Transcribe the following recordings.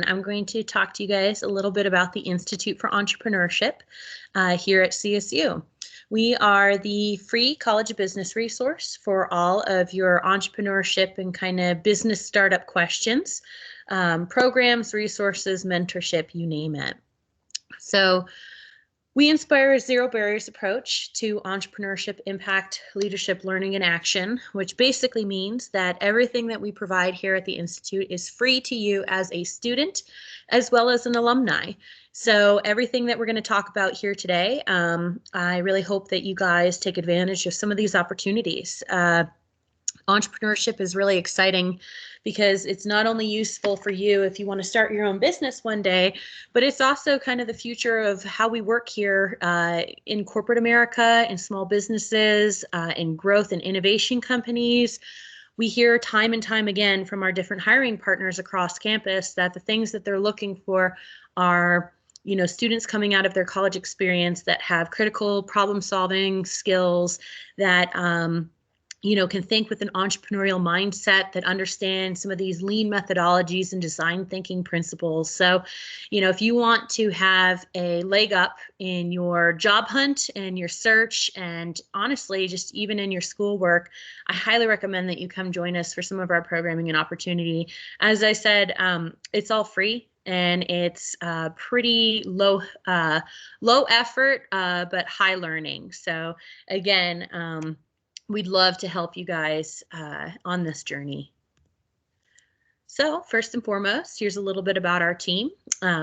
I'm going to talk to you guys a little bit about the Institute for Entrepreneurship here at CSU. We are the free College of Business resource for all of your entrepreneurship and kind of business startup questions, programs, resources, mentorship, you name it. So we inspire a zero barriers approach to entrepreneurship, impact, leadership, learning, and action, which basically means that everything that we provide here at the Institute is free to you as a student, as well as an alumni. So everything that we're going to talk about here today, I really hope that you guys take advantage of some of these opportunities. Entrepreneurship is really exciting because it's not only useful for you if you want to start your own business one day, but it's also kind of the future of how we work here in corporate America, in small businesses, in growth and innovation companies. We hear time and time again from our different hiring partners across campus that the things that they're looking for are students coming out of their college experience that have critical problem solving skills, that can think with an entrepreneurial mindset, that understand some of these lean methodologies and design thinking principles. So, if you want to have a leg up in your job hunt and your search, and honestly, just even in your schoolwork, I highly recommend that you come join us for some of our programming and opportunity. As I said, it's all free. And it's pretty low effort, but high learning. So again, we'd love to help you guys on this journey. So first and foremost, here's a little bit about our team.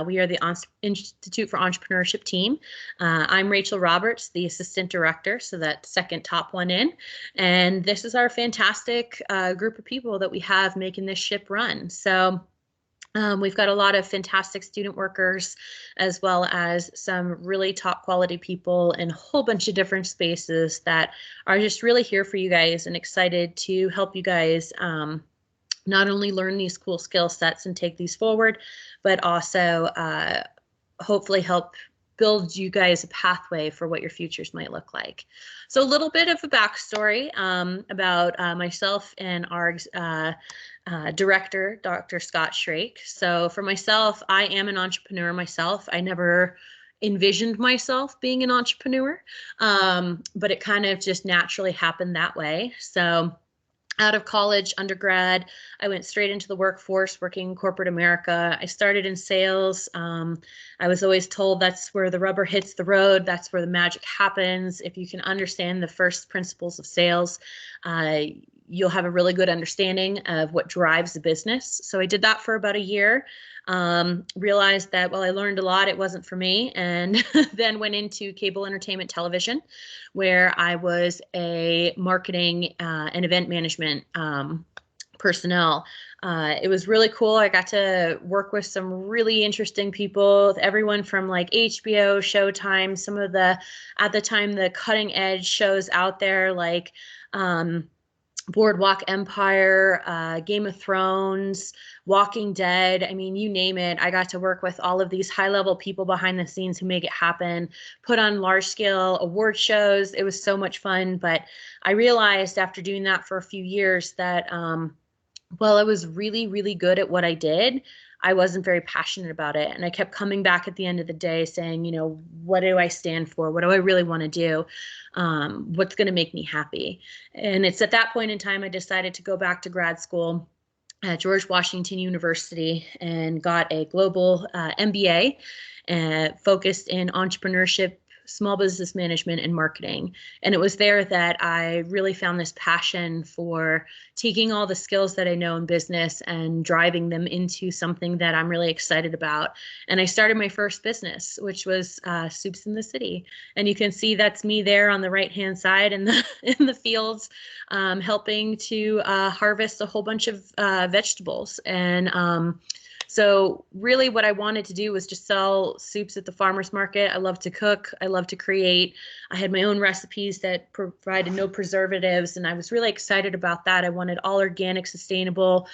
We are the Institute for Entrepreneurship team. I'm Rachel Roberts, the Assistant Director, so that second top one in. And this is our fantastic group of people that we have making this ship run. So we've got a lot of fantastic student workers, as well as some really top quality people in a whole bunch of different spaces that are just really here for you guys and excited to help you guys not only learn these cool skill sets and take these forward, but also hopefully help build you guys a pathway for what your futures might look like. So a little bit of a backstory about myself and our director, Dr. Scott Shrake. So for myself, I am an entrepreneur myself. I never envisioned myself being an entrepreneur, but it kind of just naturally happened that way. So out of college, undergrad, I went straight into the workforce, working in corporate America. I started in sales. I was always told that's where the rubber hits the road. That's where the magic happens. If you can understand the first principles of sales, you'll have a really good understanding of what drives the business. So I did that for about a year, realized that while I learned a lot, it wasn't for me, and then went into cable entertainment television, where I was a marketing and event management personnel. It was really cool. I got to work with some really interesting people, everyone from like HBO, Showtime, some of the, at the time, the cutting edge shows out there, like Boardwalk Empire, Game of Thrones, Walking Dead. I mean, you name it. I got to work with all of these high-level people behind the scenes who make it happen, put on large-scale award shows. It was so much fun. But I realized after doing that for a few years that while I was really, really good at what I did, I wasn't very passionate about it. And I kept coming back at the end of the day saying, what do I stand for? What do I really want to do? What's going to make me happy? And it's at that point in time I decided to go back to grad school at George Washington University and got a global MBA focused in entrepreneurship, small business management, and marketing. And it was there that I really found this passion for taking all the skills that I know in business and driving them into something that I'm really excited about. And I started my first business, which was Soups in the City. And you can see that's me there on the right-hand side in the fields, helping to harvest a whole bunch of vegetables. And so really what I wanted to do was just sell soups at the farmer's market. I love to cook. I love to create. I had my own recipes that provided no preservatives, and I was really excited about that. I wanted all organic, sustainable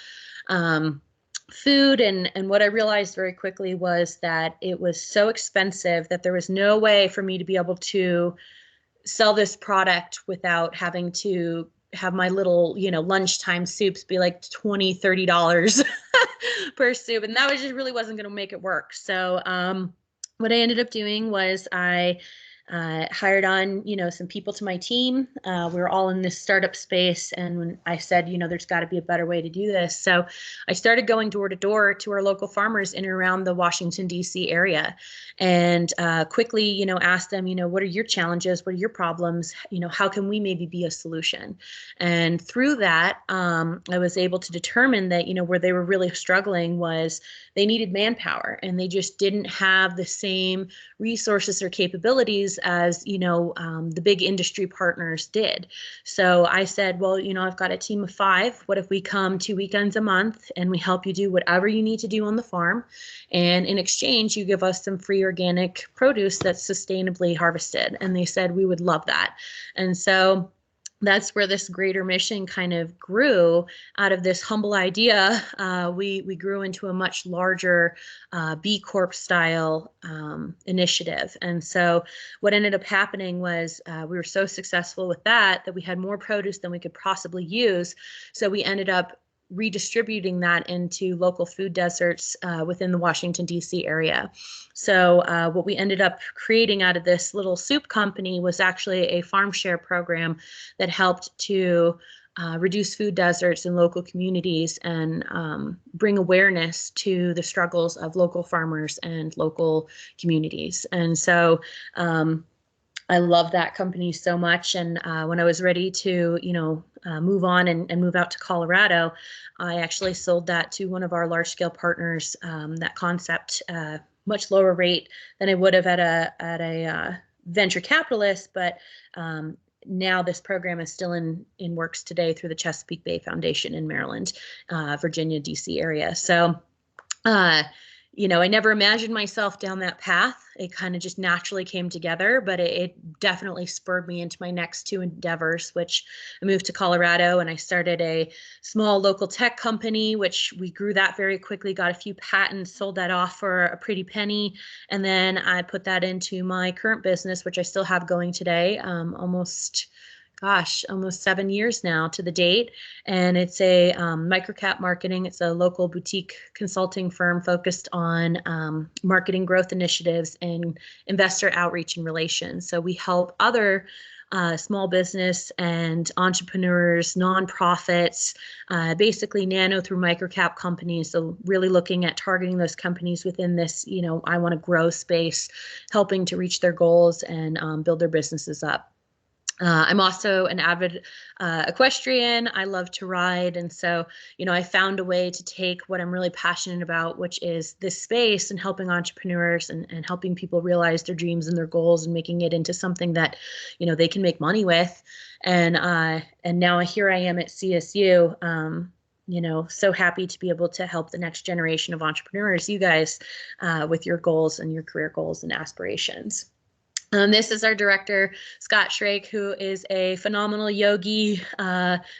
food. And what I realized very quickly was that it was so expensive that there was no way for me to be able to sell this product without having to have my little, lunchtime soups be like $20, $30 pursue, and that was just really wasn't going to make it work. So what I ended up doing was I hired on, some people to my team. We were all in this startup space. And when I said, there's got to be a better way to do this. So I started going door to door to our local farmers in and around the Washington, D.C. area, and quickly, asked them, what are your challenges? What are your problems? How can we maybe be a solution? And through that, I was able to determine that, where they were really struggling was they needed manpower, and they just didn't have the same resources or capabilities as, the big industry partners did. So I said, well, I've got a team of 5. What if we come 2 weekends a month and we help you do whatever you need to do on the farm? And in exchange, you give us some free organic produce that's sustainably harvested. And they said, we would love that. And so that's where this greater mission kind of grew out of this humble idea. We grew into a much larger B Corp style initiative. And so what ended up happening was we were so successful with that we had more produce than we could possibly use. So we ended up redistributing that into local food deserts within the Washington, D.C. area. So what we ended up creating out of this little soup company was actually a farm share program that helped to reduce food deserts in local communities and bring awareness to the struggles of local farmers and local communities. And so I love that company so much. And when I was ready to, move on and move out to Colorado, I actually sold that to one of our large scale partners, that concept, much lower rate than I would have at a venture capitalist. But now this program is still in works today through the Chesapeake Bay Foundation in Maryland, Virginia, DC area. So, I never imagined myself down that path. It kind of just naturally came together, but it definitely spurred me into my next 2 endeavors, which I moved to Colorado and I started a small local tech company, which we grew that very quickly, got a few patents, sold that off for a pretty penny. And then I put that into my current business, which I still have going today, almost 7 years now to the date. And it's a microcap marketing. It's a local boutique consulting firm focused on marketing growth initiatives and investor outreach and relations. So we help other small business and entrepreneurs, nonprofits, basically nano through microcap companies. So really looking at targeting those companies within this, I want to grow space, helping to reach their goals and build their businesses up. I'm also an avid equestrian. I love to ride. And so, I found a way to take what I'm really passionate about, which is this space and helping entrepreneurs and helping people realize their dreams and their goals and making it into something that, they can make money with. And now here I am at CSU, so happy to be able to help the next generation of entrepreneurs, you guys, with your goals and your career goals and aspirations. This is our director, Scott Shrake, who is a phenomenal yogi,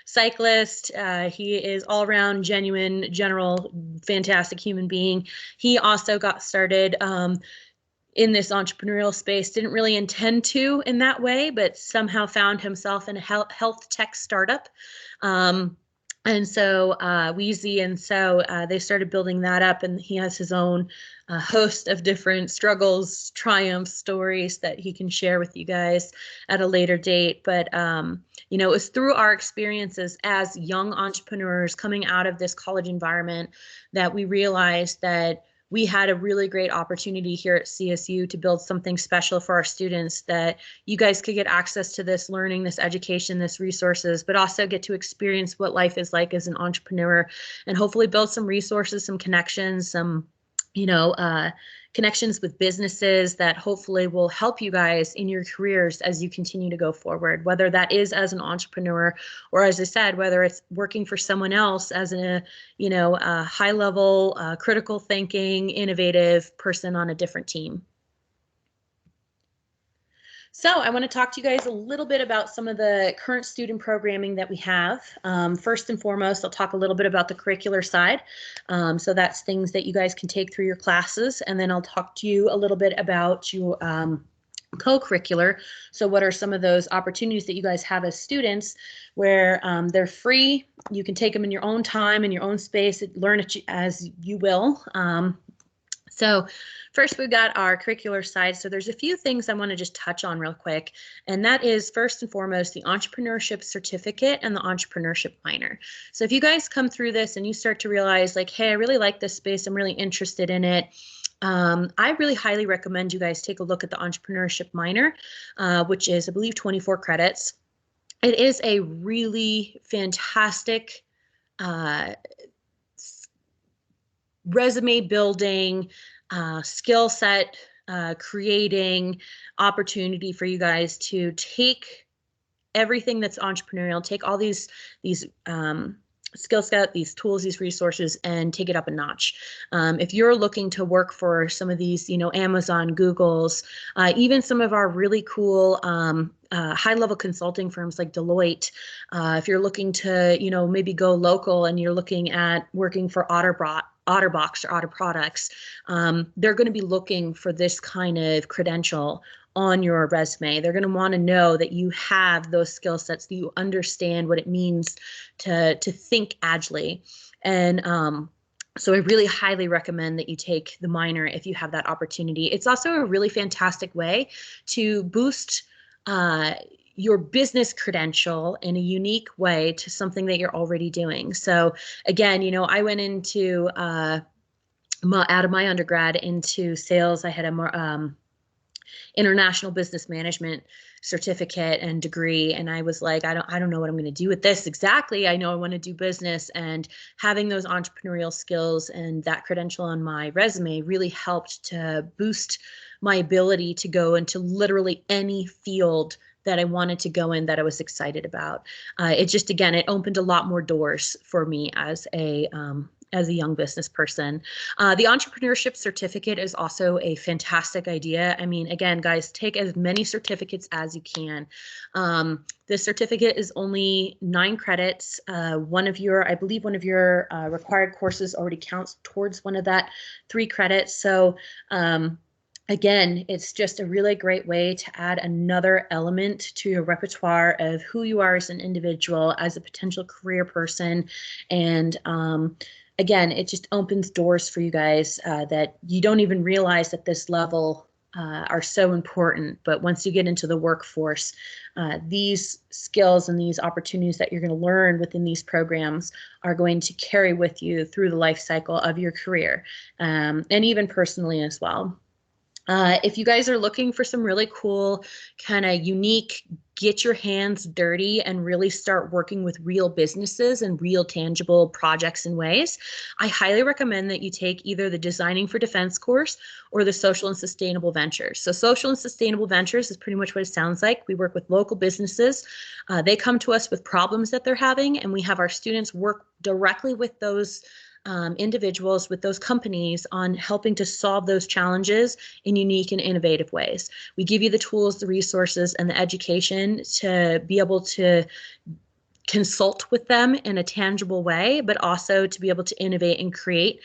cyclist. He is all around genuine, general, fantastic human being. He also got started in this entrepreneurial space, didn't really intend to in that way, but somehow found himself in a health tech startup. And so Wheezy, and so they started building that up, and he has his own host of different struggles, triumphs, stories that he can share with you guys at a later date. But, it was through our experiences as young entrepreneurs coming out of this college environment that we realized that we had a really great opportunity here at CSU to build something special for our students, that you guys could get access to this learning, this education, this resources, but also get to experience what life is like as an entrepreneur and hopefully build some resources, some connections, some, connections with businesses that hopefully will help you guys in your careers as you continue to go forward, whether that is as an entrepreneur or, as I said, whether it's working for someone else as a high level, critical thinking, innovative person on a different team. So I want to talk to you guys a little bit about some of the current student programming that we have. First and foremost, I'll talk a little bit about the curricular side. So that's things that you guys can take through your classes. And then I'll talk to you a little bit about co-curricular. So what are some of those opportunities that you guys have as students where they're free? You can take them in your own time, in your own space, learn it as you will. So first, we've got our curricular side. So there's a few things I want to just touch on real quick. And that is first and foremost, the entrepreneurship certificate and the entrepreneurship minor. So if you guys come through this and you start to realize like, hey, I really like this space, I'm really interested in it, I really highly recommend you guys take a look at the entrepreneurship minor, which is, I believe, 24 credits. It is a really fantastic resume building, skill set creating opportunity for you guys to take everything that's entrepreneurial, take all these skill set, these tools, these resources, and take it up a notch. If you're looking to work for some of these, Amazon, Google's, even some of our really cool high-level consulting firms like Deloitte, if you're looking to, maybe go local and you're looking at working for OtterBox or Otter Products, they're going to be looking for this kind of credential on your resume. They're going to want to know that you have those skill sets, that you understand what it means to think agilely. And so I really highly recommend that you take the minor if you have that opportunity. It's also a really fantastic way to boost your business credential in a unique way to something that you're already doing. So again, I went into out of my undergrad into sales. I had a more international business management certificate and degree, and I was like, I don't know what I'm going to do with this exactly. I know I want to do business, and having those entrepreneurial skills and that credential on my resume really helped to boost my ability to go into literally any field that I wanted to go in, that I was excited about. It just, again, it opened a lot more doors for me as a young business person. The entrepreneurship certificate is also a fantastic idea. I mean, again, guys, take as many certificates as you can. This certificate is only 9 credits. I believe one of your required courses already counts towards one of that 3 credits. So again, it's just a really great way to add another element to your repertoire of who you are as an individual, as a potential career person. And again, it just opens doors for you guys that you don't even realize at this level are so important. But once you get into the workforce, these skills and these opportunities that you're going to learn within these programs are going to carry with you through the life cycle of your career, and even personally as well. If you guys are looking for some really cool, kind of unique, get your hands dirty and really start working with real businesses and real tangible projects and ways, I highly recommend that you take either the Designing for Defense course or the Social and Sustainable Ventures. So Social and Sustainable Ventures is pretty much what it sounds like. We work with local businesses. They come to us with problems that they're having, and we have our students work directly with those individuals, with those companies, on helping to solve those challenges in unique and innovative ways. We give you the tools, the resources, and the education to be able to consult with them in a tangible way, but also to be able to innovate and create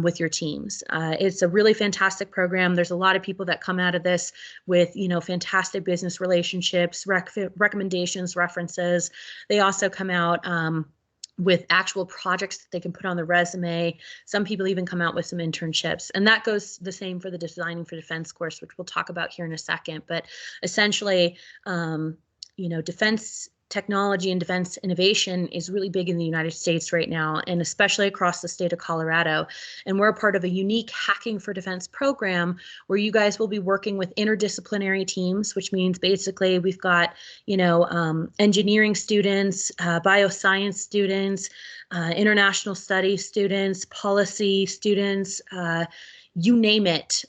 with your teams. It's a really fantastic program. There's a lot of people that come out of this with, fantastic business relationships, recommendations, references. They also come out with actual projects that they can put on the resume. Some people even come out with some internships, and that goes the same for the Designing for Defense course, which we'll talk about here in a second. But essentially, defense technology and defense innovation is really big in the United States right now, and especially across the state of Colorado. And we're a part of a unique Hacking for Defense program where you guys will be working with interdisciplinary teams, which means basically we've got, engineering students, bioscience students, international studies students, policy students, you name it.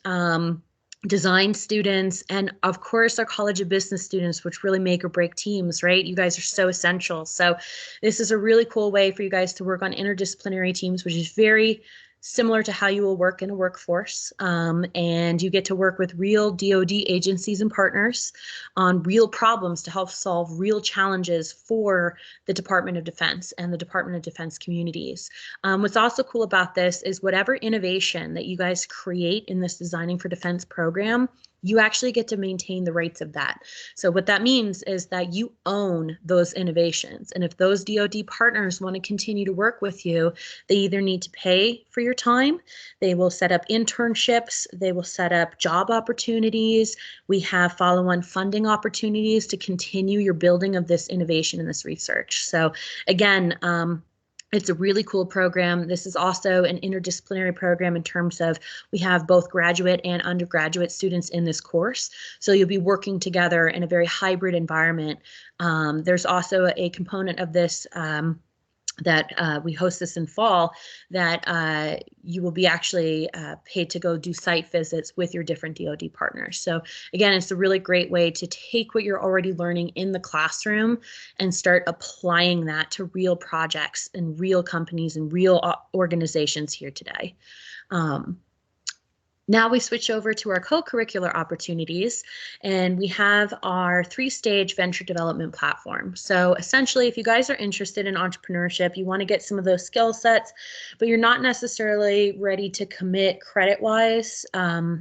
Design students, and of course our College of Business students, which really make or break teams, right? You guys are so essential. So this is a really cool way for you guys to work on interdisciplinary teams, which is very similar to how you will work in a workforce. And you get to work with real DoD agencies and partners on real problems to help solve real challenges for the Department of Defense and the Department of Defense communities. What's also cool about this is whatever innovation that you guys create in this Designing for Defense program, you actually get to maintain the rights of that. So what that means is that you own those innovations. And if those DoD partners want to continue to work with you, they either need to pay for your time, they will set up internships, they will set up job opportunities. We have follow-on funding opportunities to continue your building of this innovation and this research. So again, it's a really cool program. This is also an interdisciplinary program in terms of we have both graduate and undergraduate students in this course. So you'll be working together in a very hybrid environment. There's also a component of this that we host this in fall, that you will be actually paid to go do site visits with your different DoD partners. So again, it's a really great way to take what you're already learning in the classroom and start applying that to real projects and real companies and real organizations here today. Now we switch over to our co-curricular opportunities, and we have our 3-stage venture development platform. So essentially, if you guys are interested in entrepreneurship, you want to get some of those skill sets, but you're not necessarily ready to commit credit-wise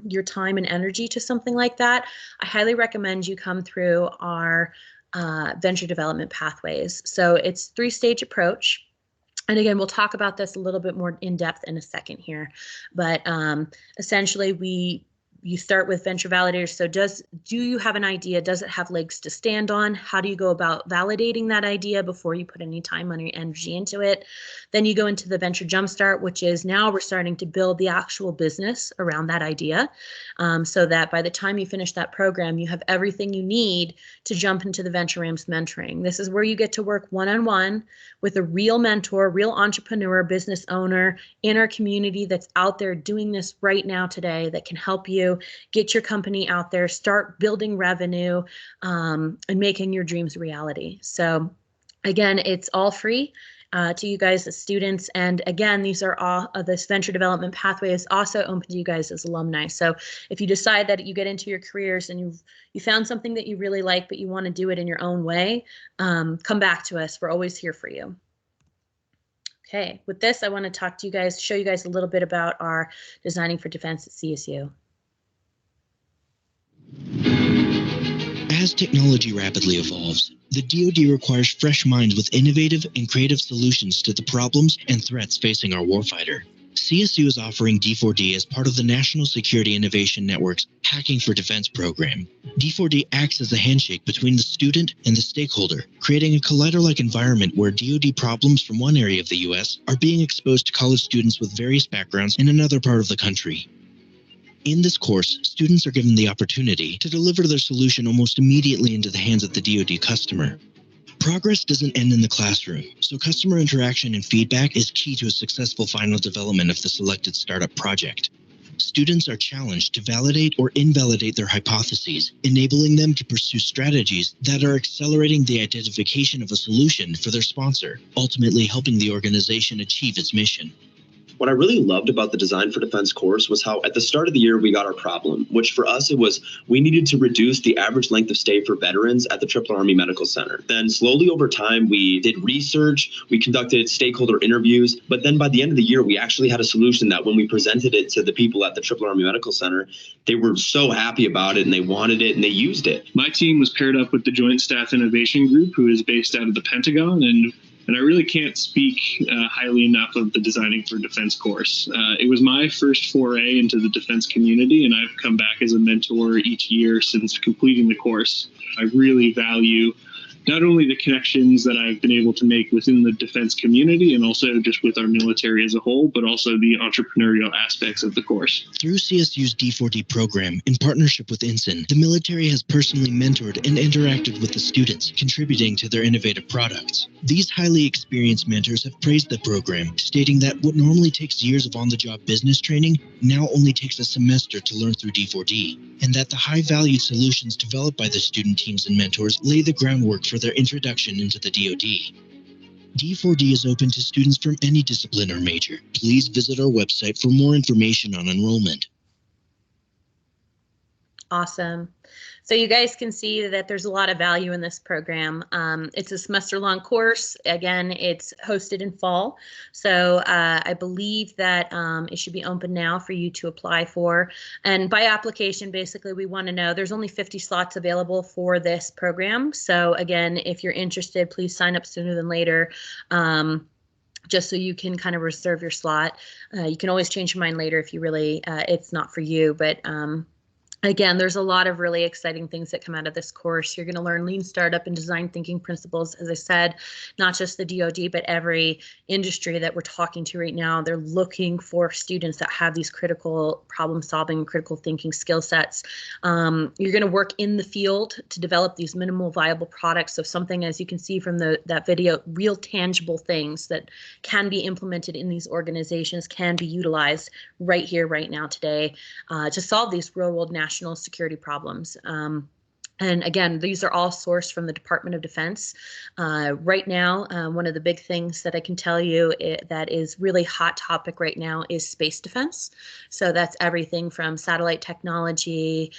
your time and energy to something like that, I highly recommend you come through our venture development pathways. So it's 3-stage approach. And again, we'll talk about this a little bit more in depth in a second here, but essentially you start with venture validators. So do you have an idea? Does it have legs to stand on? How do you go about validating that idea before you put any time, money, energy into it? Then you go into the venture jumpstart, which is now we're starting to build the actual business around that idea, so that by the time you finish that program, you have everything you need to jump into the Venture Ramps mentoring. This is where you get to work one-on-one with a real mentor, real entrepreneur, business owner in our community that's out there doing this right now today, that can help you get your company out there, start building revenue, and making your dreams a reality. So again, it's all free to you guys as students. And again, these are all this venture development pathway is also open to you guys as alumni. So if you decide that you get into your careers and you found something that you really like, but you want to do it in your own way, come back to us. We're always here for you. Okay, with this, I want to talk to you guys, show you guys a little bit about our Designing for Defense at CSU. As technology rapidly evolves, the DoD requires fresh minds with innovative and creative solutions to the problems and threats facing our warfighter. CSU is offering D4D as part of the National Security Innovation Network's Hacking for Defense program. D4D acts as a handshake between the student and the stakeholder, creating a collider-like environment where DoD problems from one area of the U.S. are being exposed to college students with various backgrounds in another part of the country. In this course, students are given the opportunity to deliver their solution almost immediately into the hands of the DoD customer. Progress doesn't end in the classroom, so customer interaction and feedback is key to a successful final development of the selected startup project. Students are challenged to validate or invalidate their hypotheses, enabling them to pursue strategies that are accelerating the identification of a solution for their sponsor, ultimately helping the organization achieve its mission. What I really loved about the Design for Defense course was how at the start of the year we got our problem, which for us it was we needed to reduce the average length of stay for veterans at the Triple Army Medical Center. Then slowly over time we did research, we conducted stakeholder interviews, but then by the end of the year we actually had a solution that when we presented it to the people at the Triple Army Medical Center, they were so happy about it and they wanted it and they used it. My team was paired up with the Joint Staff Innovation Group, who is based out of the Pentagon, and I really can't speak highly enough of the Designing for Defense course. It was my first foray into the defense community, and I've come back as a mentor each year since completing the course. I really value not only the connections that I've been able to make within the defense community and also just with our military as a whole, but also the entrepreneurial aspects of the course. Through CSU's D4D program, in partnership with INSIN, the military has personally mentored and interacted with the students, contributing to their innovative products. These highly experienced mentors have praised the program, stating that what normally takes years of on-the-job business training now only takes a semester to learn through D4D, and that the high-valued solutions developed by the student teams and mentors lay the groundwork for their introduction into the DoD. D4D is open to students from any discipline or major. Please visit our website for more information on enrollment. Awesome. So you guys can see that there's a lot of value in this program. It's a semester-long course. Again, it's hosted in fall. So I believe that it should be open now for you to apply for. And by application, basically, we want to know there's only 50 slots available for this program. So again, if you're interested, please sign up sooner than later. Just so you can kind of reserve your slot. You can always change your mind later if you really, it's not for you, but again, there's a lot of really exciting things that come out of this course. You're going to learn lean startup and design thinking principles. As I said, not just the DoD, but every industry that we're talking to right now, they're looking for students that have these critical problem solving, critical thinking skill sets. You're going to work in the field to develop these minimal viable products. So something, as you can see from that video, real tangible things that can be implemented in these organizations can be utilized right here, right now, today, to solve these real world national security problems. And again, these are all sourced from the Department of Defense. Right now, one of the big things that I can tell you that is really hot topic right now is space defense. So that's everything from satellite technology,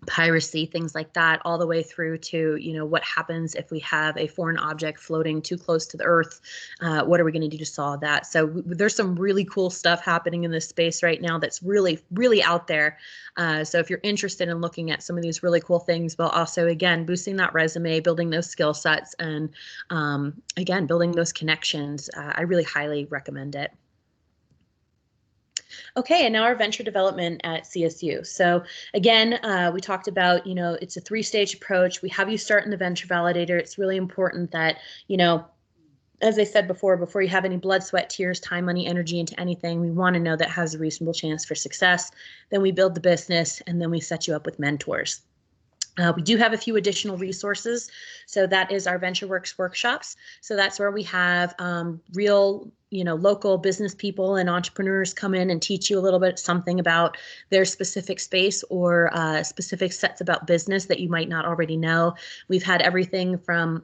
piracy, things like that, all the way through to, you know, what happens if we have a foreign object floating too close to the Earth? What are we going to do to solve that? So there's some really cool stuff happening in this space right now that's really, really out there. So if you're interested in looking at some of these really cool things, but also, again, boosting that resume, building those skill sets, and again, building those connections, I really highly recommend it. Okay, and now our venture development at CSU. So again, we talked about, you know, it's a 3-stage approach. We have you start in the venture validator. It's really important that, you know, as I said before you have any blood, sweat, tears, time, money, energy into anything, we want to know that has a reasonable chance for success. Then we build the business, and then we set you up with mentors. We do have a few additional resources. So that is our VentureWorks workshops. So that's where we have real, you know, local business people and entrepreneurs come in and teach you a little bit something about their specific space or specific sets about business that you might not already know. We've had everything from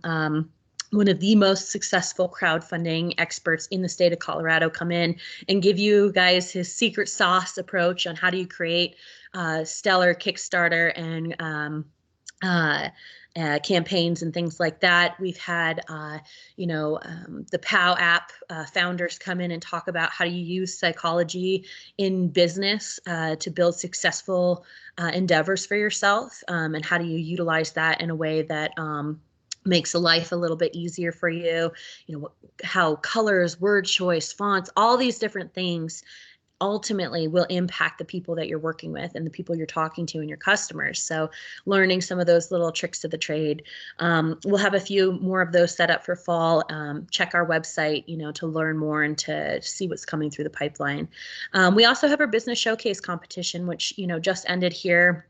one of the most successful crowdfunding experts in the state of Colorado come in and give you guys his secret sauce approach on how do you create stellar Kickstarter and campaigns and things like that. We've had, you know, the POW app founders come in and talk about how do you use psychology in business to build successful endeavors for yourself, and how do you utilize that in a way that makes life a little bit easier for you. You know, how colors, word choice, fonts, all these different things ultimately will impact the people that you're working with and the people you're talking to and your customers. So learning some of those little tricks of the trade. We'll have a few more of those set up for fall. Check our website, you know, to learn more and to see what's coming through the pipeline. We also have our business showcase competition, which, you know, just ended here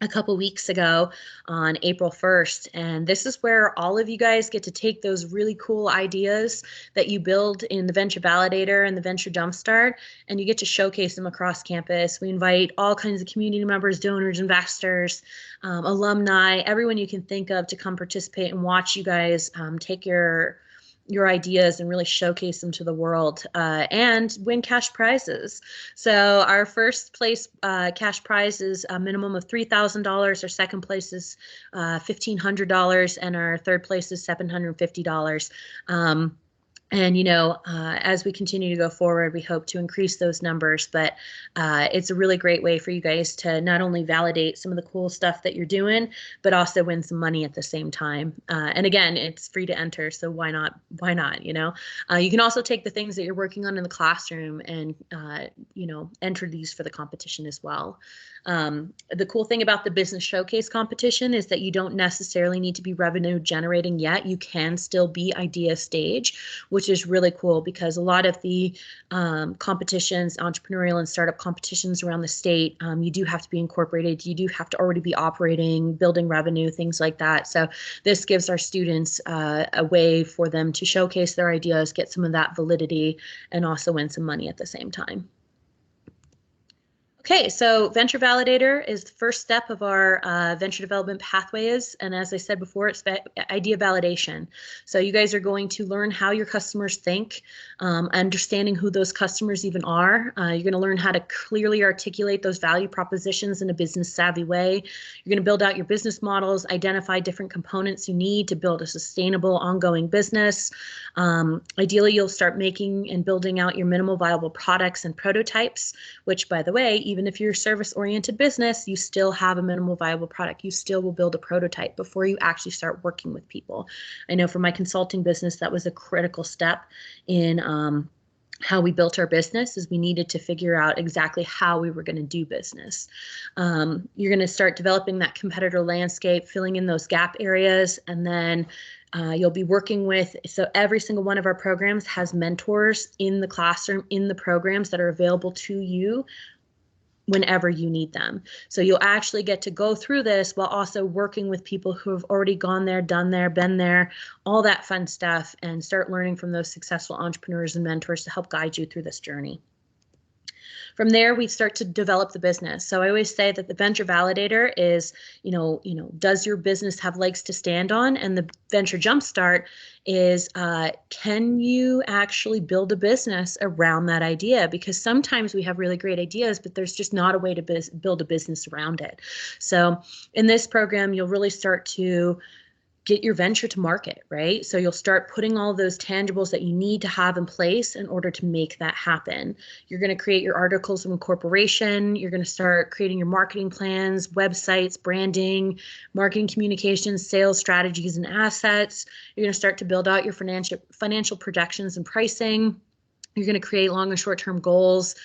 a couple weeks ago on April 1st. And this is where all of you guys get to take those really cool ideas that you build in the Venture Validator and the Venture Jumpstart, and you get to showcase them across campus. We invite all kinds of community members, donors, investors, alumni, everyone you can think of to come participate and watch you guys take your ideas and really showcase them to the world, and win cash prizes. So our first place cash prize is a minimum of $3,000. Our second place is $1,500, and our third place is $750. And, you know, as we continue to go forward, we hope to increase those numbers, but it's a really great way for you guys to not only validate some of the cool stuff that you're doing, but also win some money at the same time. And again, it's free to enter, so why not, you know? You can also take the things that you're working on in the classroom and, you know, enter these for the competition as well. The cool thing about the business showcase competition is that you don't necessarily need to be revenue generating yet. You can still be idea stage, which is really cool because a lot of the competitions, entrepreneurial and startup competitions around the state, you do have to be incorporated. You do have to already be operating, building revenue, things like that. So this gives our students a way for them to showcase their ideas, get some of that validity, and also win some money at the same time. Okay, so Venture Validator is the first step of our venture development pathways. And as I said before, it's idea validation. So you guys are going to learn how your customers think, understanding who those customers even are. You're going to learn how to clearly articulate those value propositions in a business savvy way. You're going to build out your business models, identify different components you need to build a sustainable, ongoing business. Ideally, you'll start making and building out your minimal viable products and prototypes, which, by the way, even if you're a service-oriented business, you still have a minimal viable product. You still will build a prototype before you actually start working with people. I know for my consulting business, that was a critical step in how we built our business, is we needed to figure out exactly how we were going to do business. You're going to start developing that competitor landscape, filling in those gap areas, and then you'll be working with, so every single one of our programs has mentors in the classroom, in the programs that are available to you whenever you need them. So you'll actually get to go through this while also working with people who have already gone there, done there, been there, all that fun stuff, and start learning from those successful entrepreneurs and mentors to help guide you through this journey. From there, we start to develop the business. So I always say that the venture validator is, does your business have legs to stand on? And the venture jumpstart is, can you actually build a business around that idea? Because sometimes we have really great ideas, but there's just not a way to build a business around it. So in this program, you'll really start to get your venture to market, right? So you'll start putting all those tangibles that you need to have in place in order to make that happen. You're going to create your articles of incorporation. You're going to start creating your marketing plans, websites, branding, marketing communications, sales strategies, and assets. You're going to start to build out your financial projections and pricing. You're going to create long and short-term goals,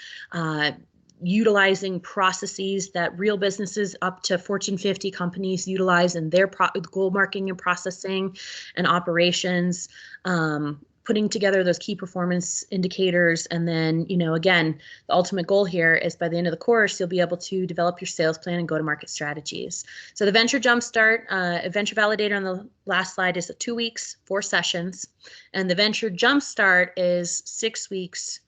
utilizing processes that real businesses up to Fortune 50 companies utilize in their goal marketing and processing and operations, putting together those key performance indicators. And then, again, the ultimate goal here is by the end of the course, you'll be able to develop your sales plan and go-to-market strategies. So the Venture Jumpstart, Venture Validator on the last slide is 2 weeks, 4 sessions. And the Venture Jumpstart is 6 weeks,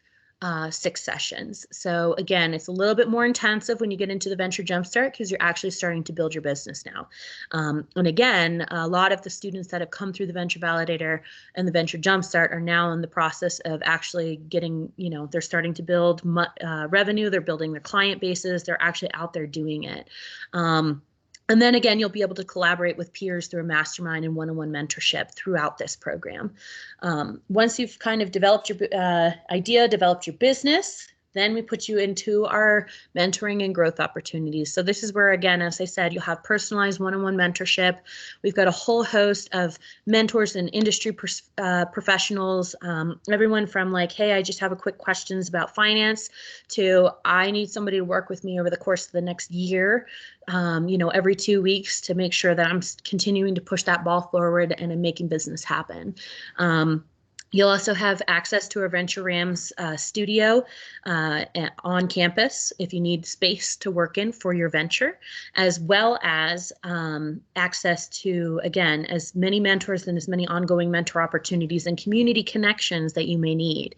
6 sessions. So again, it's a little bit more intensive when you get into the Venture Jumpstart because you're actually starting to build your business now. And again, a lot of the students that have come through the Venture Validator and the Venture Jumpstart are now in the process of actually getting, they're starting to build revenue, they're building their client bases, they're actually out there doing it. And then again, you'll be able to collaborate with peers through a mastermind and one-on-one mentorship throughout this program. Once you've kind of developed your idea, developed your business, then we put you into our mentoring and growth opportunities. So this is where, again, as I said, you'll have personalized one-on-one mentorship. We've got a whole host of mentors and industry professionals, everyone from like, hey, I just have a quick questions about finance to I need somebody to work with me over the course of the next year, every 2 weeks to make sure that I'm continuing to push that ball forward and I'm making business happen. You'll also have access to our Venture Rams studio on campus if you need space to work in for your venture, as well as access to, again, as many mentors and as many ongoing mentor opportunities and community connections that you may need.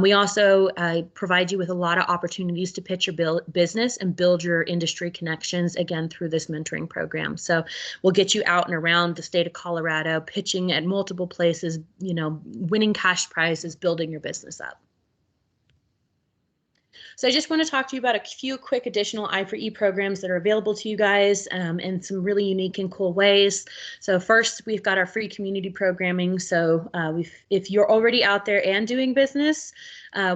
We also provide you with a lot of opportunities to pitch your business and build your industry connections, again, through this mentoring program. So we'll get you out and around the state of Colorado, pitching at multiple places, winning cash prizes, building your business up. So I just want to talk to you about a few quick additional I4E programs that are available to you guys in some really unique and cool ways. So first, we've got our free community programming. So if you're already out there and doing business,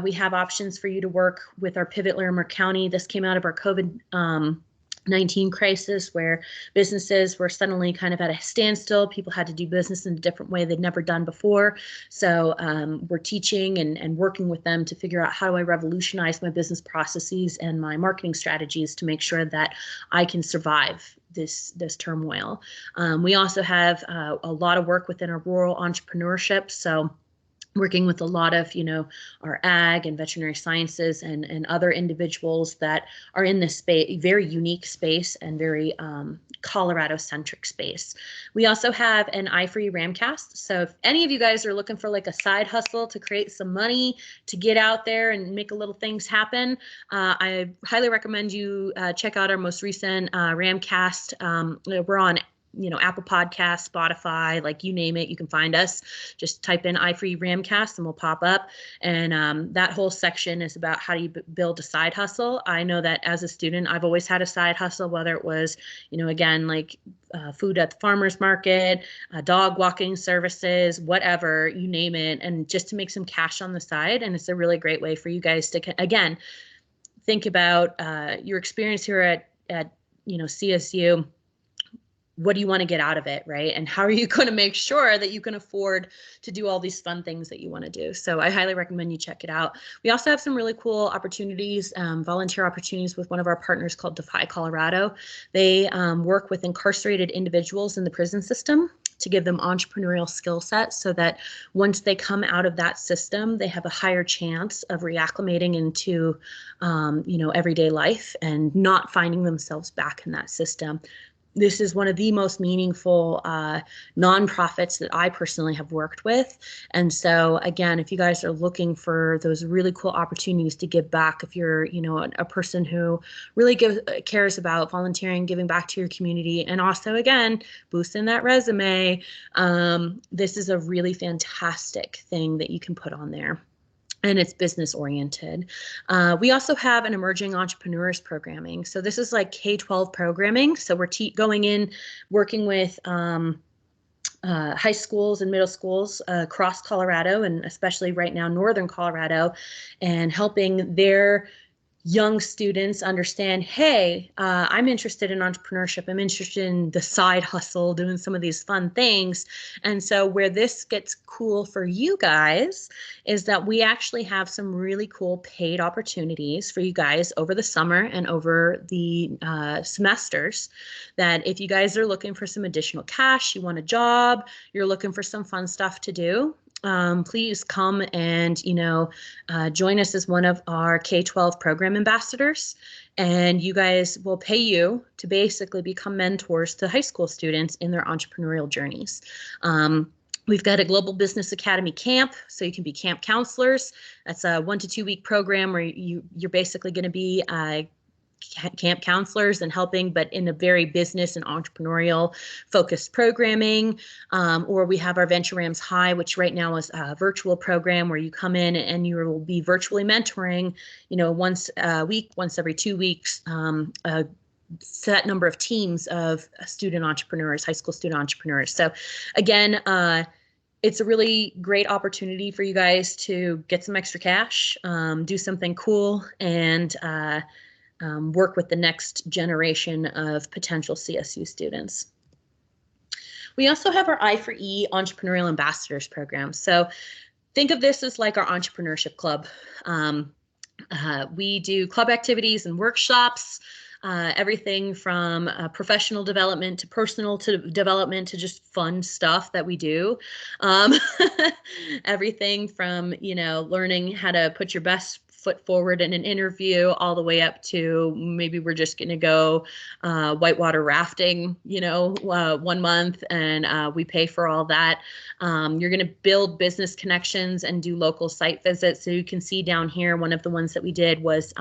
we have options for you to work with our pivot Larimer County. This came out of our COVID-19 crisis where businesses were suddenly kind of at a standstill. People had to do business in a different way they'd never done before. So we're teaching and working with them to figure out how do I revolutionize my business processes and my marketing strategies to make sure that I can survive this turmoil. We also have a lot of work within our rural entrepreneurship. So working with a lot of, our ag and veterinary sciences and other individuals that are in this space, very unique space and very Colorado-centric space. We also have an iFree Ramcast. So if any of you guys are looking for like a side hustle to create some money, to get out there and make a little things happen, I highly recommend you check out our most recent Ramcast. We're on Apple Podcasts, Spotify, like you name it, you can find us. Just type in iFree Ramcast and we'll pop up. And that whole section is about how do you build a side hustle. I know that as a student, I've always had a side hustle, whether it was, again, like food at the farmer's market, dog walking services, whatever, you name it, and just to make some cash on the side. And it's a really great way for you guys to, again, think about your experience here at CSU. What do you want to get out of it, right? And how are you going to make sure that you can afford to do all these fun things that you want to do? So I highly recommend you check it out. We also have some really cool opportunities, volunteer opportunities with one of our partners called Defy Colorado. They work with incarcerated individuals in the prison system to give them entrepreneurial skill sets so that once they come out of that system, they have a higher chance of reacclimating into, everyday life and not finding themselves back in that system. This is one of the most meaningful nonprofits that I personally have worked with. And so, again, if you guys are looking for those really cool opportunities to give back, if you're, a person who really cares about volunteering, giving back to your community, and also, again, boosting that resume, this is a really fantastic thing that you can put on there. And it's business oriented. We also have an emerging entrepreneurs programming. So this is like K-12 programming. So we're going in, working with high schools and middle schools across Colorado, and especially right now, northern Colorado, and helping their young students understand, hey, I'm interested in entrepreneurship. I'm interested in the side hustle, doing some of these fun things. And so where this gets cool for you guys is that we actually have some really cool paid opportunities for you guys over the summer and over the semesters, that if you guys are looking for some additional cash, you want a job, you're looking for some fun stuff to do, please come and, join us as one of our K-12 program ambassadors, and you guys will pay you to basically become mentors to high school students in their entrepreneurial journeys. We've got a Global Business Academy camp, so you can be camp counselors. That's a 1 to 2 week program where you're basically going to be camp counselors and helping, but in a very business and entrepreneurial focused programming. Or we have our Venture Rams High, which right now is a virtual program where you come in and you will be virtually mentoring, once a week, once every 2 weeks, a set number of teams of student entrepreneurs, high school student entrepreneurs. So again, it's a really great opportunity for you guys to get some extra cash, do something cool, and work with the next generation of potential CSU students. We also have our I4E Entrepreneurial Ambassadors program. So think of this as like our entrepreneurship club. We do club activities and workshops, everything from professional development to personal development to just fun stuff that we do. Everything from, learning how to put your best foot forward in an interview, all the way up to maybe we're just going to go whitewater rafting, 1 month, and we pay for all that. You're going to build business connections and do local site visits. So you can see down here, one of the ones that we did was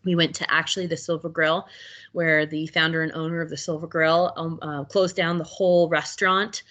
we went to actually the Silver Grill, where the founder and owner of the Silver Grill closed down the whole restaurant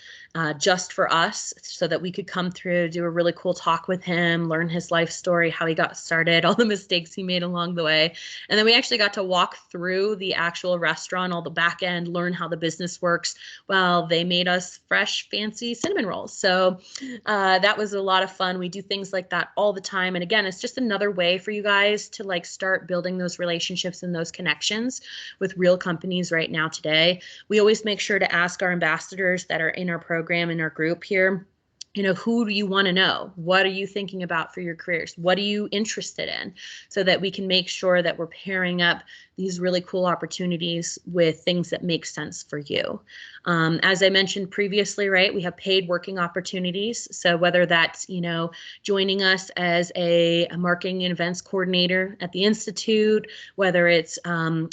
just for us, so that we could come through, do a really cool talk with him, learn his life story, how he got started, all the mistakes he made along the way. And then we actually got to walk through the actual restaurant, all the back end, learn how the business works, while they made us fresh, fancy cinnamon rolls. So that was a lot of fun. We do things like that all the time. And again, it's just another way for you guys to like start building those relationships and those connections with real companies right now today. We always make sure to ask our ambassadors that are in our program, in our group here, who do you want to know? What are you thinking about for your careers? What are you interested in? So that we can make sure that we're pairing up these really cool opportunities with things that make sense for you. As I mentioned previously, right, we have paid working opportunities. So whether that's, joining us as a marketing and events coordinator at the Institute, whether it's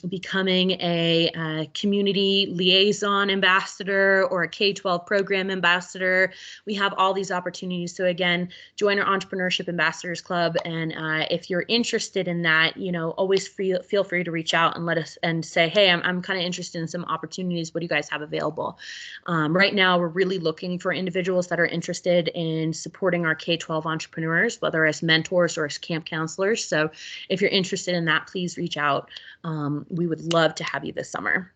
becoming a community liaison ambassador or a K-12 program ambassador, we have all these opportunities. So again, join our Entrepreneurship Ambassadors Club. And if you're interested in that, always feel free to reach out and let us and say, hey, I'm kind of interested in some opportunities. What do you guys have available? Right now, we're really looking for individuals that are interested in supporting our K-12 entrepreneurs, whether as mentors or as camp counselors. So if you're interested in that, please reach out. We would love to have you this summer.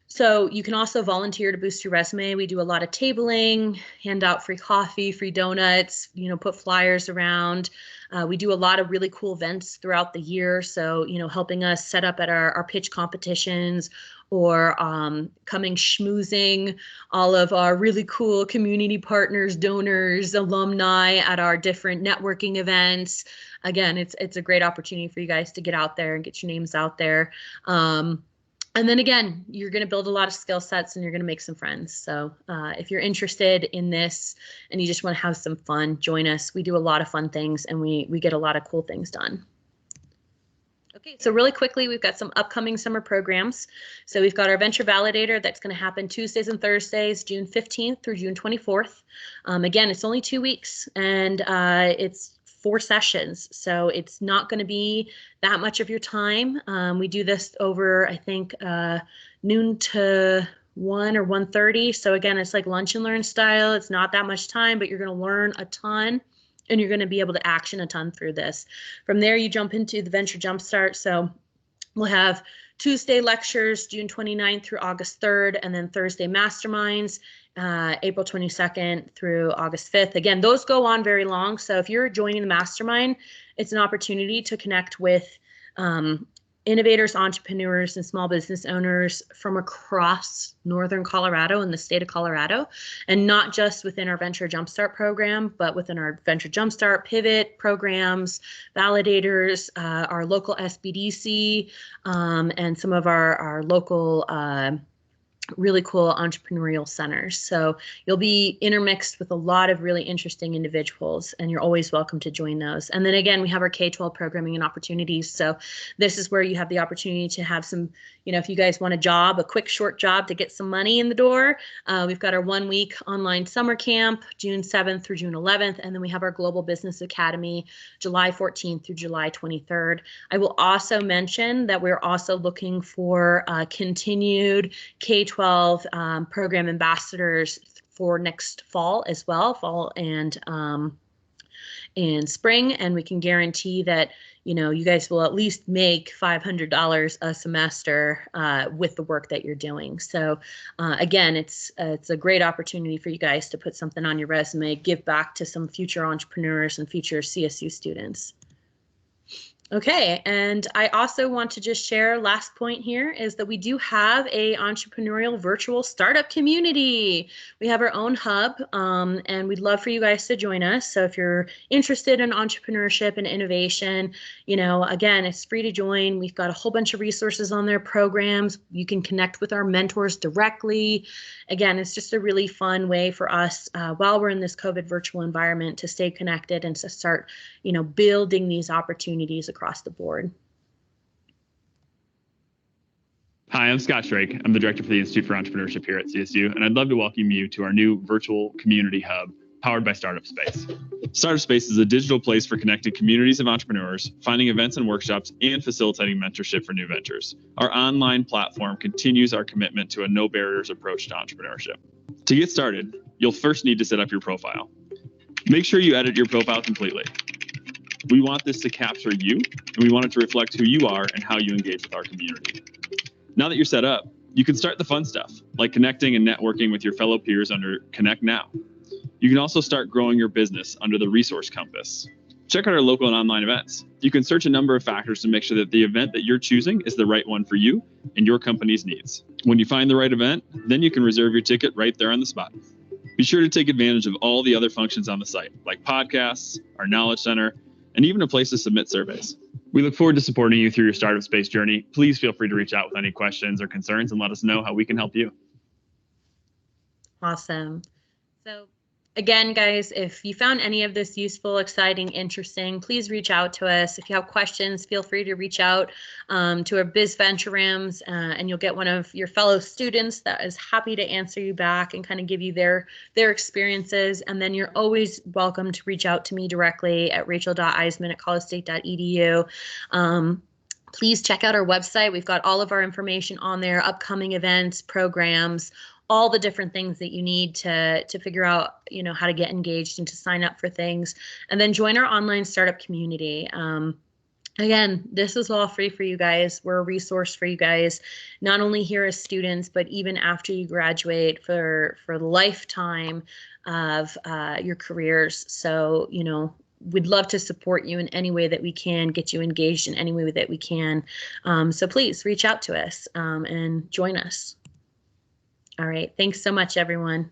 So you can also volunteer to boost your resume. We do a lot of tabling, hand out free coffee, free donuts, put flyers around. We do a lot of really cool events throughout the year. So, helping us set up at our pitch competitions or coming schmoozing all of our really cool community partners, donors, alumni at our different networking events. Again, it's a great opportunity for you guys to get out there and get your names out there. And then again, you're going to build a lot of skill sets and you're going to make some friends. So if you're interested in this and you just want to have some fun, join us. We do a lot of fun things and we get a lot of cool things done. Okay, so really quickly, we've got some upcoming summer programs. So we've got our Venture Validator that's going to happen Tuesdays and Thursdays, June 15th through June 24th. Again, it's only 2 weeks and it's 4 sessions. So it's not going to be that much of your time. We do this over, I think, noon to 1 or 1:30. So again, it's like lunch and learn style. It's not that much time, but you're going to learn a ton and you're going to be able to action a ton through this. From there, you jump into the Venture Jumpstart. So we'll have Tuesday lectures, June 29th through August 3rd, and then Thursday masterminds, April 22nd through August 5th. Again, those go on very long. So if you're joining the mastermind, it's an opportunity to connect with innovators, entrepreneurs, and small business owners from across Northern Colorado and the state of Colorado, and not just within our Venture Jumpstart program, but within our Venture Jumpstart Pivot programs, Validators, our local SBDC, and some of our local really cool entrepreneurial centers. So you'll be intermixed with a lot of really interesting individuals, and you're always welcome to join those. And then again, we have our K-12 programming and opportunities. So this is where you have the opportunity to have some, if you guys want a job, a quick short job to get some money in the door, we've got our 1-week online summer camp, June 7th through June 11th. And then we have our Global Business Academy, July 14th through July 23rd. I will also mention that we're also looking for continued K-12 program ambassadors for next fall as well, fall and spring, and we can guarantee that you guys will at least make $500 a semester with the work that you're doing. So again, it's a great opportunity for you guys to put something on your resume, give back to some future entrepreneurs and future CSU students. Okay, and I also want to just share, last point here is that we do have a entrepreneurial virtual startup community. We have our own hub, and we'd love for you guys to join us. So if you're interested in entrepreneurship and innovation, again, it's free to join. We've got a whole bunch of resources on their programs. You can connect with our mentors directly. Again, it's just a really fun way for us while we're in this COVID virtual environment to stay connected and to start, building these opportunities across the board. Hi, I'm Scott Shrake. I'm the director for the Institute for Entrepreneurship here at CSU, and I'd love to welcome you to our new virtual community hub powered by Startup Space. Startup Space is a digital place for connecting communities of entrepreneurs, finding events and workshops, and facilitating mentorship for new ventures. Our online platform continues our commitment to a no barriers approach to entrepreneurship. To get started, you'll first need to set up your profile. Make sure you edit your profile completely. We want this to capture you, and we want it to reflect who you are and how you engage with our community. Now that you're set up, you can start the fun stuff, like connecting and networking with your fellow peers under Connect Now. You can also start growing your business under the Resource Compass. Check out our local and online events. You can search a number of factors to make sure that the event that you're choosing is the right one for you and your company's needs. When you find the right event, then you can reserve your ticket right there on the spot. Be sure to take advantage of all the other functions on the site, like podcasts, our Knowledge Center, and even a place to submit surveys. We look forward to supporting you through your startup space journey. Please feel free to reach out with any questions or concerns and let us know how we can help you. Awesome. So again, guys, if you found any of this useful, exciting, interesting, please reach out to us. If you have questions, feel free to reach out to our Biz Venturams, and you'll get one of your fellow students that is happy to answer you back and kind of give you their experiences. And then you're always welcome to reach out to me directly at rachel.eisman@collegestate.edu. Please check out our website. We've got all of our information on there, upcoming events, programs, all the different things that you need to figure out, how to get engaged and to sign up for things, and then join our online startup community. Again, this is all free for you guys. We're a resource for you guys, not only here as students, but even after you graduate for the lifetime of your careers. So, we'd love to support you in any way that we can, get you engaged in any way that we can. So please reach out to us and join us. All right. Thanks so much, everyone.